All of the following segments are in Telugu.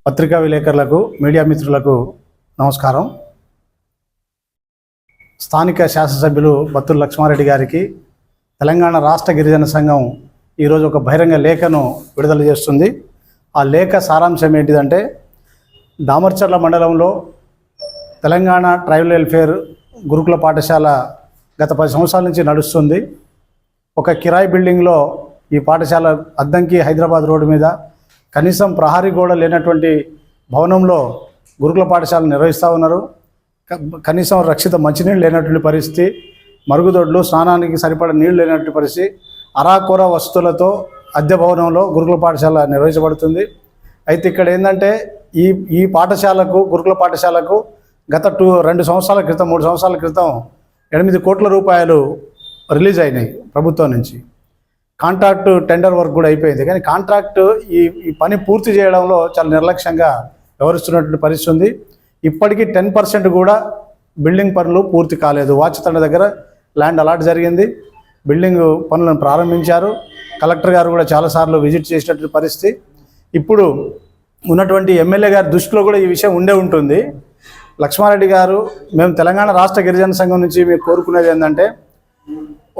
పత్రికా విలేకరులకు, మీడియా మిత్రులకు నమస్కారం. స్థానిక శాసనసభ్యులు బత్తుల లక్ష్మారెడ్డి గారికి తెలంగాణ రాష్ట్ర గిరిజన సంఘం ఈరోజు ఒక బహిరంగ లేఖను విడుదల చేస్తుంది. ఆ లేఖ సారాంశం ఏంటిదంటే, దామర్చర్ల మండలంలో తెలంగాణ ట్రైబల్ వెల్ఫేర్ గురుకుల పాఠశాల గత 10 సంవత్సరాల నుంచి నడుస్తుంది. ఒక కిరాయి బిల్డింగ్లో ఈ పాఠశాల అద్దంకి హైదరాబాద్ రోడ్డు మీద కనీసం ప్రహారీ గోడ లేనటువంటి భవనంలో గురుకుల పాఠశాల నిర్వహిస్తూ ఉన్నారు. కనీసం రక్షిత మంచినీళ్ళు లేనటువంటి పరిస్థితి, మరుగుదొడ్లు, స్నానానికి సరిపడా నీళ్లు లేనటువంటి పరిస్థితి, అరాకొర వస్తువులతో అద్దె భవనంలో గురుకుల పాఠశాల నిర్వహించబడుతుంది. అయితే ఇక్కడ ఏంటంటే ఈ పాఠశాలకు, గురుకుల పాఠశాలకు గత 2 సంవత్సరాల క్రితం, 3 సంవత్సరాల క్రితం 8 కోట్ల రూపాయలు రిలీజ్ అయినాయి ప్రభుత్వం నుంచి. కాంట్రాక్ట్ టెండర్ వర్క్ కూడా అయిపోయింది. కానీ కాంట్రాక్ట్ ఈ పని పూర్తి చేయడంలో చాలా నిర్లక్ష్యంగా వ్యవహరిస్తున్నటువంటి పరిస్థితి ఉంది. ఇప్పటికీ 10% కూడా బిల్డింగ్ పనులు పూర్తి కాలేదు. వాచతండ దగ్గర ల్యాండ్ అలాట్ జరిగింది, బిల్డింగ్ పనులను ప్రారంభించారు. కలెక్టర్ గారు కూడా చాలాసార్లు విజిట్ చేసినటువంటి పరిస్థితి. ఇప్పుడు ఉన్నటువంటి ఎమ్మెల్యే గారి దృష్టిలో కూడా ఈ విషయం ఉండే ఉంటుంది. లక్ష్మారెడ్డి గారు, మేము తెలంగాణ రాష్ట్ర గిరిజన సంఘం నుంచి మీకు కోరుకునేది ఏంటంటే,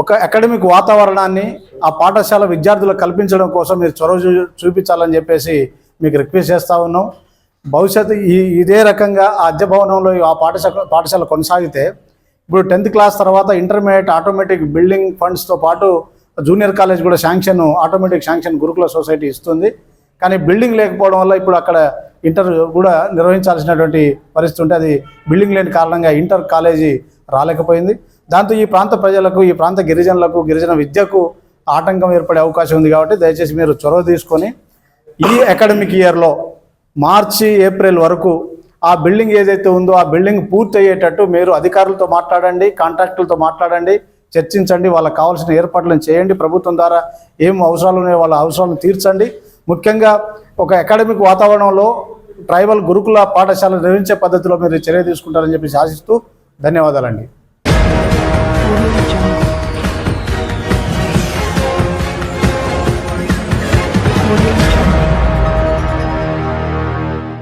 ఒక అకాడమిక్ వాతావరణాన్ని ఆ పాఠశాల విద్యార్థులకు కల్పించడం కోసం మీరు చొరవ చూపించాలని చెప్పేసి మీకు రిక్వెస్ట్ చేస్తూ ఉన్నాం. భవిష్యత్తు ఇదే రకంగా ఆ అద్దె భవనంలో ఆ పాఠశాల కొనసాగితే ఇప్పుడు 10th క్లాస్ తర్వాత ఇంటర్మీడియట్ ఆటోమేటిక్ బిల్డింగ్ ఫండ్స్తో పాటు జూనియర్ కాలేజ్ కూడా ఆటోమేటిక్ శాంక్షన్ గురుకుల సొసైటీ ఇస్తుంది. కానీ బిల్డింగ్ లేకపోవడం వల్ల ఇప్పుడు అక్కడ ఇంటర్ కూడా నిర్వహించాల్సినటువంటి పరిస్థితి ఉంటే అది బిల్డింగ్ లేని కారణంగా ఇంటర్ కాలేజీ రాలేకపోయింది. దాంతో ఈ ప్రాంత ప్రజలకు, ఈ ప్రాంత గిరిజనులకు, గిరిజన విద్యకు ఆటంకం ఏర్పడే అవకాశం ఉంది. కాబట్టి దయచేసి మీరు చొరవ తీసుకొని ఈ అకాడమిక్ ఇయర్లో మార్చి, ఏప్రిల్ వరకు ఆ బిల్డింగ్ ఏదైతే ఉందో ఆ బిల్డింగ్ పూర్తి అయ్యేటట్టు మీరు అధికారులతో మాట్లాడండి, కాంట్రాక్టులతో మాట్లాడండి, చర్చించండి, వాళ్ళకి కావాల్సిన ఏర్పాట్లను చేయండి. ప్రభుత్వం ద్వారా ఏం అవసరాలు ఉన్నాయో వాళ్ళ అవసరాలను తీర్చండి. ముఖ్యంగా ఒక అకాడమిక్ వాతావరణంలో ట్రైబల్ గురుకుల పాఠశాల నిర్వహించే పద్ధతిలో మీరు చర్య తీసుకుంటారని చెప్పి ఆశిస్తూ ధన్యవాదాలండి. Audio Jungle.